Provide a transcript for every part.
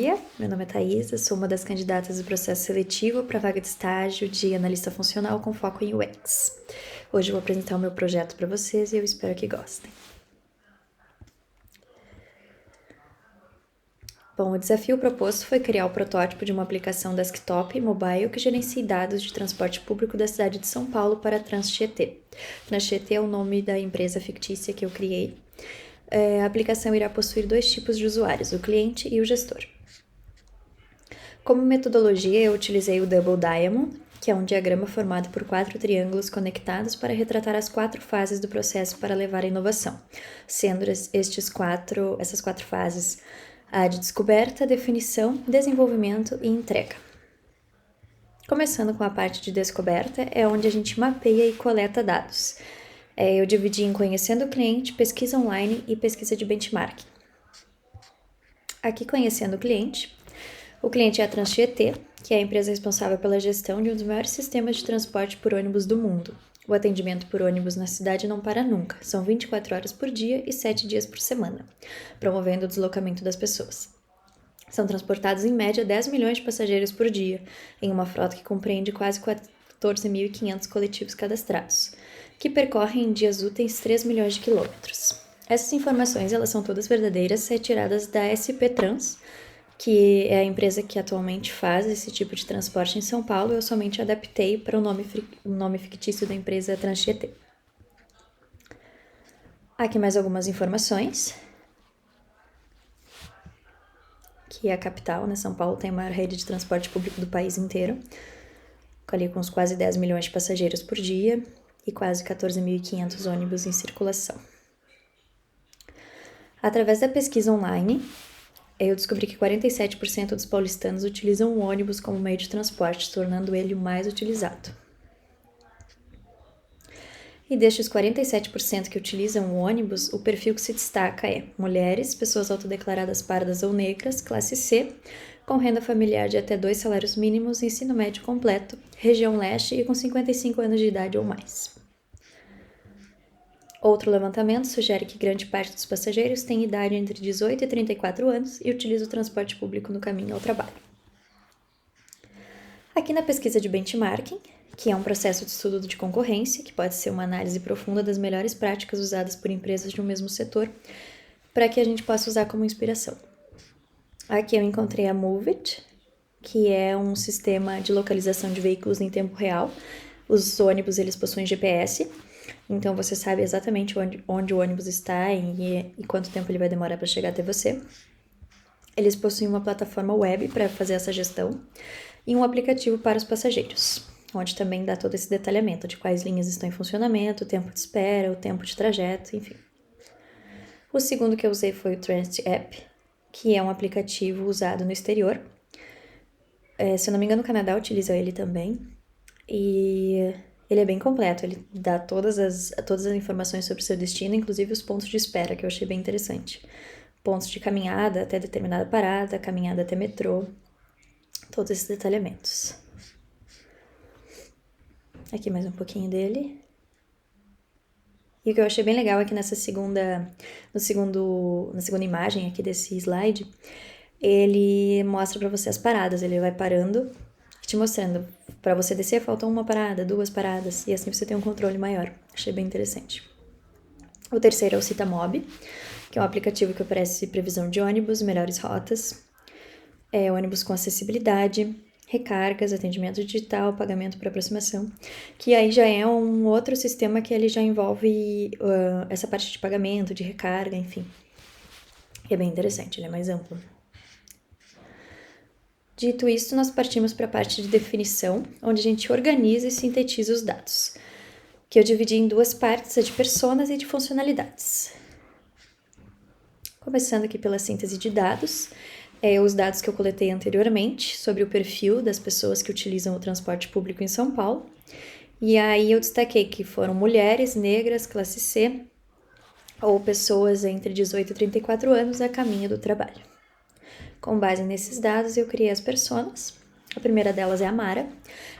dia, meu nome é Thaisa, sou uma das candidatas do processo seletivo para a vaga de estágio de analista funcional com foco em UX. Hoje eu vou apresentar o meu projeto para vocês e eu espero que gostem. Bom, o desafio proposto foi criar o protótipo de uma aplicação desktop e mobile que gerencie dados de transporte público da cidade de São Paulo para a Transtietê. Transtietê é o nome da empresa fictícia que eu criei. A aplicação irá possuir dois tipos de usuários, o cliente e o gestor. Como metodologia, eu utilizei o Double Diamond, que é um diagrama formado por 4 triângulos conectados para retratar as 4 fases do processo para levar à inovação, sendo essas 4 fases a de descoberta, definição, desenvolvimento e entrega. Começando com a parte de descoberta, é onde a gente mapeia e coleta dados. Eu dividi em conhecendo o cliente, pesquisa online e pesquisa de benchmarking. Aqui, conhecendo o cliente é a Transtietê, que é a empresa responsável pela gestão de um dos maiores sistemas de transporte por ônibus do mundo. O atendimento por ônibus na cidade não para nunca, são 24 horas por dia e 7 dias por semana, promovendo o deslocamento das pessoas. São transportados em média 10 milhões de passageiros por dia, em uma frota que compreende quase 14.500 coletivos cadastrados, que percorrem em dias úteis 3 milhões de quilômetros. Essas informações elas são todas verdadeiras, retiradas da SP Trans, que é a empresa que atualmente faz esse tipo de transporte em São Paulo. Eu somente adaptei para o nome fictício da empresa Transtietê. Aqui mais algumas informações. Que é a capital, né? São Paulo tem a maior rede de transporte público do país inteiro, ali com uns quase 10 milhões de passageiros por dia e quase 14.500 ônibus em circulação. Através da pesquisa online, eu descobri que 47% dos paulistanos utilizam o ônibus como meio de transporte, tornando ele o mais utilizado. E destes 47% que utilizam o ônibus, o perfil que se destaca é mulheres, pessoas autodeclaradas pardas ou negras, classe C, com renda familiar de até 2 salários mínimos, ensino médio completo, região leste e com 55 anos de idade ou mais. Outro levantamento sugere que grande parte dos passageiros tem idade entre 18 e 34 anos e utiliza o transporte público no caminho ao trabalho. Aqui na pesquisa de benchmarking, que é um processo de estudo de concorrência, que pode ser uma análise profunda das melhores práticas usadas por empresas de um mesmo setor, para que a gente possa usar como inspiração. Aqui eu encontrei a Moovit, que é um sistema de localização de veículos em tempo real. Os ônibus eles possuem GPS, então você sabe exatamente onde o ônibus está e quanto tempo ele vai demorar para chegar até você. Eles possuem uma plataforma web para fazer essa gestão e um aplicativo para os passageiros, onde também dá todo esse detalhamento de quais linhas estão em funcionamento, o tempo de espera, o tempo de trajeto, enfim. O segundo que eu usei foi o Transit App, que é um aplicativo usado no exterior. Se eu não me engano, o Canadá utiliza ele também. E ele é bem completo, ele dá todas as informações sobre o seu destino, inclusive os pontos de espera, que eu achei bem interessante. Pontos de caminhada até determinada parada, caminhada até metrô, todos esses detalhamentos. Aqui mais um pouquinho dele. E o que eu achei bem legal é que na segunda imagem aqui desse slide, ele mostra para você as paradas, ele vai parando, te mostrando, para você descer faltam 1 parada, 2 paradas, e assim você tem um controle maior. Achei bem interessante. O terceiro é o Citamob, que é um aplicativo que oferece previsão de ônibus, melhores rotas, ônibus com acessibilidade, recargas, atendimento digital, pagamento por aproximação, que aí já é um outro sistema que ele já envolve essa parte de pagamento, de recarga, enfim. É bem interessante, ele é mais amplo. Dito isso, nós partimos para a parte de definição, onde a gente organiza e sintetiza os dados, que eu dividi em 2 partes, a de personas e de funcionalidades. Começando aqui pela síntese de dados, os dados que eu coletei anteriormente sobre o perfil das pessoas que utilizam o transporte público em São Paulo. E aí eu destaquei que foram mulheres, negras, classe C, ou pessoas entre 18 e 34 anos a caminho do trabalho. Com base nesses dados, eu criei as personas. A primeira delas é a Mara.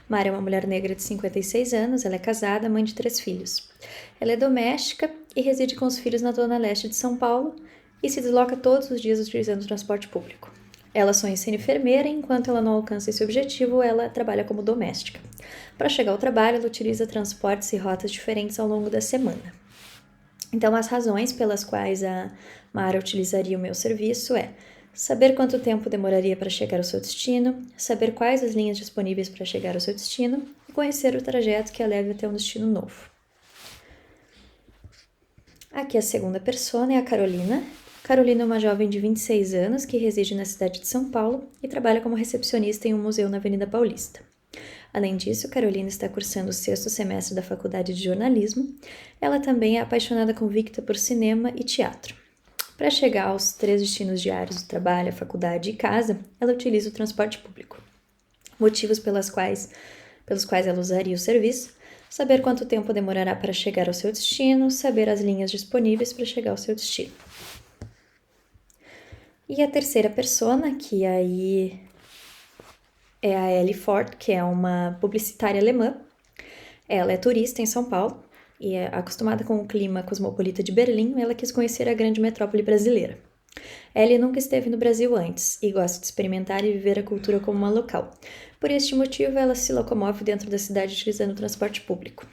Mara é uma mulher negra de 56 anos, ela é casada, mãe de 3 filhos. Ela é doméstica e reside com os filhos na zona leste de São Paulo e se desloca todos os dias utilizando o transporte público. Ela sonha em ser enfermeira e enquanto ela não alcança esse objetivo, ela trabalha como doméstica. Para chegar ao trabalho, ela utiliza transportes e rotas diferentes ao longo da semana. Então, as razões pelas quais a Mara utilizaria o meu serviço é saber quanto tempo demoraria para chegar ao seu destino, saber quais as linhas disponíveis para chegar ao seu destino e conhecer o trajeto que a leve até um destino novo. Aqui a segunda persona é a Carolina. Carolina é uma jovem de 26 anos que reside na cidade de São Paulo e trabalha como recepcionista em um museu na Avenida Paulista. Além disso, Carolina está cursando o 6º semestre da Faculdade de Jornalismo. Ela também é apaixonada convicta por cinema e teatro. Para chegar aos 3 destinos diários do trabalho, a faculdade e casa, ela utiliza o transporte público. Motivos pelos quais ela usaria o serviço: saber quanto tempo demorará para chegar ao seu destino, saber as linhas disponíveis para chegar ao seu destino. E a terceira persona, que aí é a Ellie Ford, que é uma publicitária alemã. Ela é turista em São Paulo e é acostumada com o clima cosmopolita de Berlim, ela quis conhecer a grande metrópole brasileira. Ellie nunca esteve no Brasil antes e gosta de experimentar e viver a cultura como uma local. Por este motivo, ela se locomove dentro da cidade utilizando o transporte público.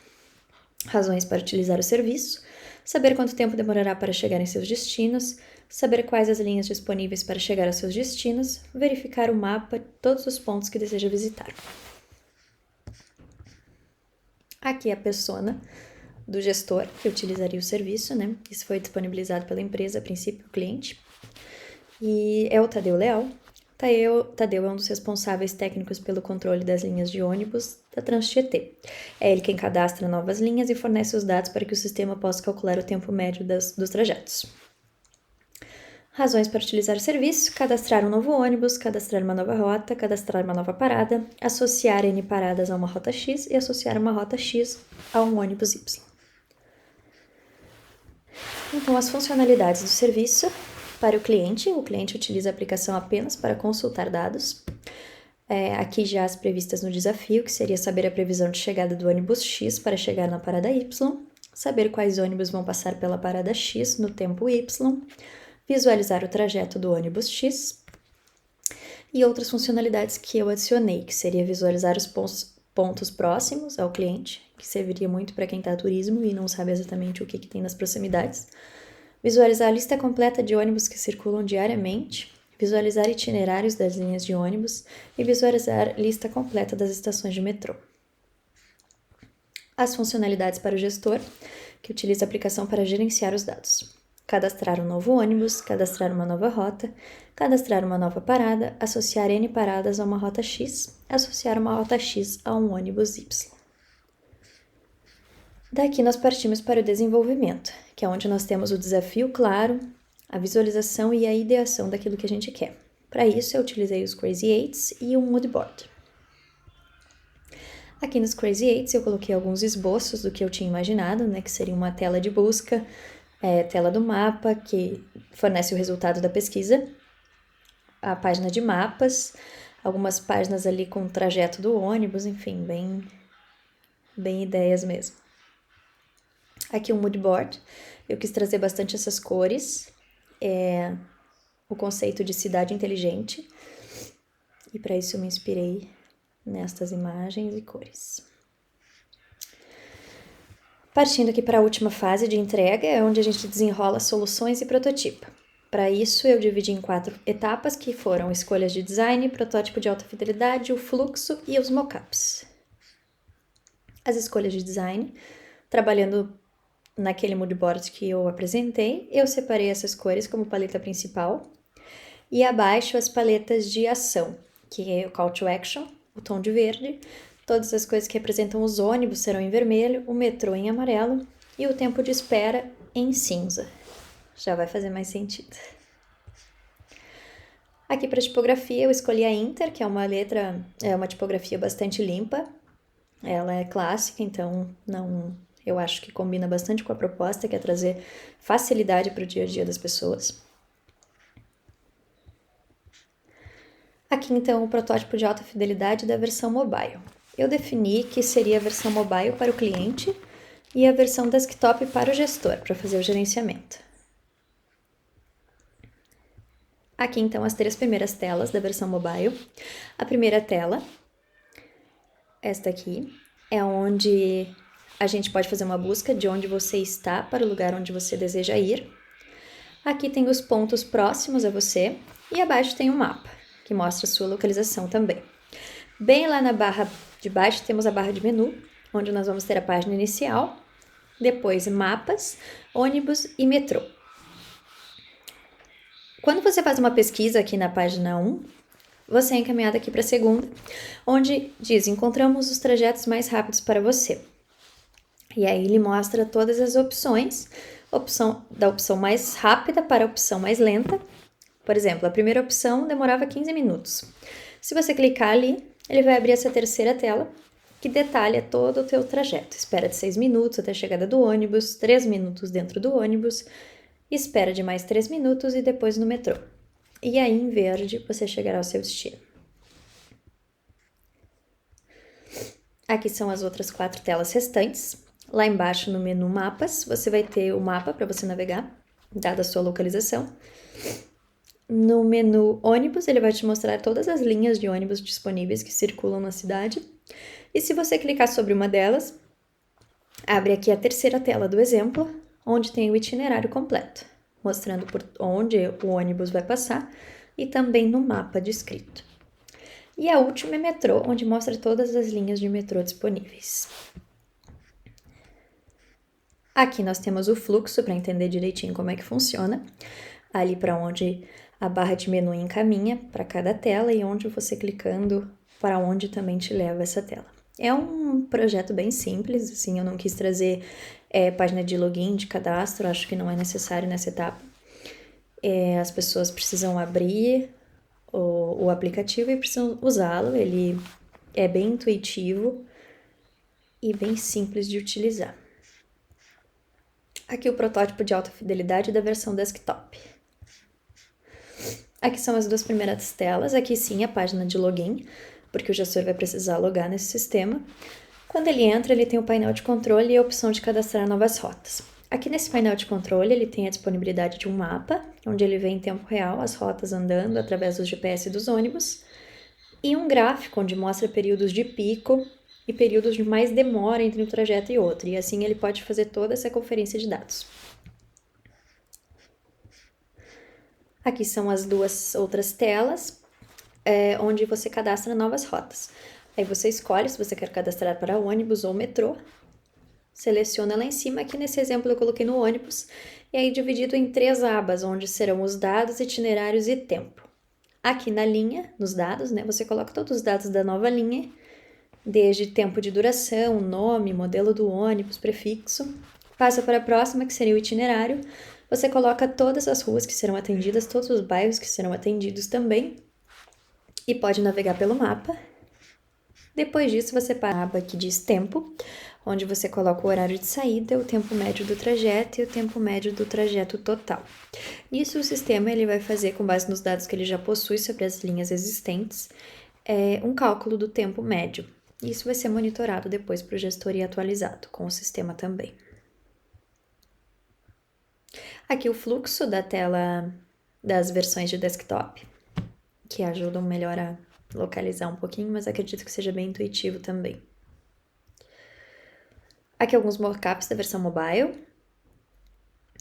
Razões para utilizar o serviço: saber quanto tempo demorará para chegar em seus destinos, saber quais as linhas disponíveis para chegar aos seus destinos, verificar o mapa de todos os pontos que deseja visitar. Aqui é a persona do gestor que utilizaria o serviço, né? Isso foi disponibilizado pela empresa, a princípio, o cliente. E é o Tadeu Leal. Tadeu é um dos responsáveis técnicos pelo controle das linhas de ônibus da Transtietê. É ele quem cadastra novas linhas e fornece os dados para que o sistema possa calcular o tempo médio dos trajetos. Razões para utilizar o serviço: cadastrar um novo ônibus, cadastrar uma nova rota, cadastrar uma nova parada, associar N paradas a uma rota X e associar uma rota X a um ônibus Y. Então, as funcionalidades do serviço: para o cliente utiliza a aplicação apenas para consultar dados. Aqui já as previstas no desafio, que seria saber a previsão de chegada do ônibus X para chegar na parada Y, saber quais ônibus vão passar pela parada X no tempo Y, visualizar o trajeto do ônibus X e outras funcionalidades que eu adicionei, que seria visualizar os pontos próximos ao cliente, que serviria muito para quem está a turismo e não sabe exatamente o que tem nas proximidades, visualizar a lista completa de ônibus que circulam diariamente, visualizar itinerários das linhas de ônibus e visualizar lista completa das estações de metrô. As funcionalidades para o gestor, que utiliza a aplicação para gerenciar os dados: cadastrar um novo ônibus, cadastrar uma nova rota, cadastrar uma nova parada, associar N paradas a uma rota X, associar uma rota X a um ônibus Y. Daqui nós partimos para o desenvolvimento, que é onde nós temos o desafio claro, a visualização e a ideação daquilo que a gente quer. Para isso, eu utilizei os Crazy Eights e um mood board. Aqui nos Crazy Eights eu coloquei alguns esboços do que eu tinha imaginado, né, que seria uma tela de busca, tela do mapa, que fornece o resultado da pesquisa, a página de mapas, algumas páginas ali com o trajeto do ônibus, enfim, bem ideias mesmo. Aqui um mood board, eu quis trazer bastante essas cores, o conceito de cidade inteligente, e para isso eu me inspirei nestas imagens e cores. Partindo aqui para a última fase de entrega, é onde a gente desenrola soluções e prototipa. Para isso, eu dividi em 4 etapas, que foram escolhas de design, protótipo de alta fidelidade, o fluxo e os mockups. As escolhas de design, trabalhando naquele mood board que eu apresentei, eu separei essas cores como paleta principal e abaixo as paletas de ação, que é o call to action, o tom de verde, todas as coisas que representam os ônibus serão em vermelho, o metrô em amarelo e o tempo de espera em cinza. Já vai fazer mais sentido. Aqui para tipografia eu escolhi a Inter, que é uma tipografia bastante limpa. Ela é clássica, então eu acho que combina bastante com a proposta, que é trazer facilidade para o dia a dia das pessoas. Aqui então o protótipo de alta fidelidade da versão mobile. Eu defini que seria a versão mobile para o cliente e a versão desktop para o gestor, para fazer o gerenciamento. Aqui, então, as 3 primeiras telas da versão mobile. A primeira tela, esta aqui, é onde a gente pode fazer uma busca de onde você está para o lugar onde você deseja ir. Aqui tem os pontos próximos a você e abaixo tem um mapa, que mostra a sua localização também. Bem lá na barra de baixo temos a barra de menu, onde nós vamos ter a página inicial, depois mapas, ônibus e metrô. Quando você faz uma pesquisa aqui na página 1, você é encaminhado aqui para a segunda, onde diz: encontramos os trajetos mais rápidos para você. E aí ele mostra todas as opções, da opção mais rápida para a opção mais lenta. Por exemplo, a primeira opção demorava 15 minutos. Se você clicar ali, ele vai abrir essa terceira tela, que detalha todo o teu trajeto. Espera de 6 minutos até a chegada do ônibus, 3 minutos dentro do ônibus, espera de mais 3 minutos e depois no metrô. E aí, em verde, você chegará ao seu destino. Aqui são as outras 4 telas restantes. Lá embaixo no menu Mapas, você vai ter o mapa para você navegar, dada a sua localização. No menu Ônibus, ele vai te mostrar todas as linhas de ônibus disponíveis que circulam na cidade. E se você clicar sobre uma delas, abre aqui a terceira tela do exemplo, onde tem o itinerário completo, mostrando por onde o ônibus vai passar e também no mapa descrito. E a última é metrô, onde mostra todas as linhas de metrô disponíveis. Aqui nós temos o fluxo para entender direitinho como é que funciona, ali para onde a barra de menu encaminha para cada tela e onde você clicando para onde também te leva essa tela. É um projeto bem simples, assim, eu não quis trazer página de login, de cadastro, acho que não é necessário nessa etapa. As pessoas precisam abrir o aplicativo e precisam usá-lo, ele é bem intuitivo e bem simples de utilizar. Aqui o protótipo de alta fidelidade da versão desktop. Aqui são as 2 primeiras telas, aqui sim a página de login, porque o gestor vai precisar logar nesse sistema. Quando ele entra, ele tem o painel de controle e a opção de cadastrar novas rotas. Aqui nesse painel de controle, ele tem a disponibilidade de um mapa, onde ele vê em tempo real as rotas andando através do GPS dos ônibus, e um gráfico onde mostra períodos de pico e períodos de mais demora entre um trajeto e outro, e assim ele pode fazer toda essa conferência de dados. Aqui são as 2 outras telas, onde você cadastra novas rotas. Aí você escolhe se você quer cadastrar para ônibus ou metrô, seleciona lá em cima, aqui nesse exemplo eu coloquei no ônibus, e aí dividido em 3 abas, onde serão os dados, itinerários e tempo. Aqui na linha, nos dados, né, você coloca todos os dados da nova linha, desde tempo de duração, nome, modelo do ônibus, prefixo. Passa para a próxima, que seria o itinerário. Você coloca todas as ruas que serão atendidas, todos os bairros que serão atendidos também, e pode navegar pelo mapa. Depois disso, você para a aba que diz tempo, onde você coloca o horário de saída, o tempo médio do trajeto e o tempo médio do trajeto total. Nisso, o sistema ele vai fazer, com base nos dados que ele já possui sobre as linhas existentes, um cálculo do tempo médio. Isso vai ser monitorado depois para o gestor e atualizado com o sistema também. Aqui o fluxo da tela das versões de desktop, que ajudam melhor a localizar um pouquinho, mas acredito que seja bem intuitivo também. Aqui alguns mockups da versão mobile.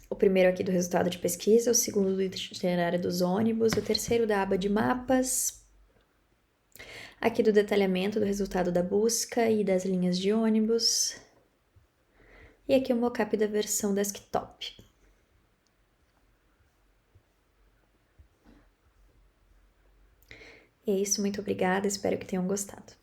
O primeiro aqui do resultado de pesquisa, o segundo do itinerário dos ônibus, o terceiro da aba de mapas. Aqui do detalhamento do resultado da busca e das linhas de ônibus. E aqui o mockup da versão desktop. E é isso, muito obrigada, espero que tenham gostado.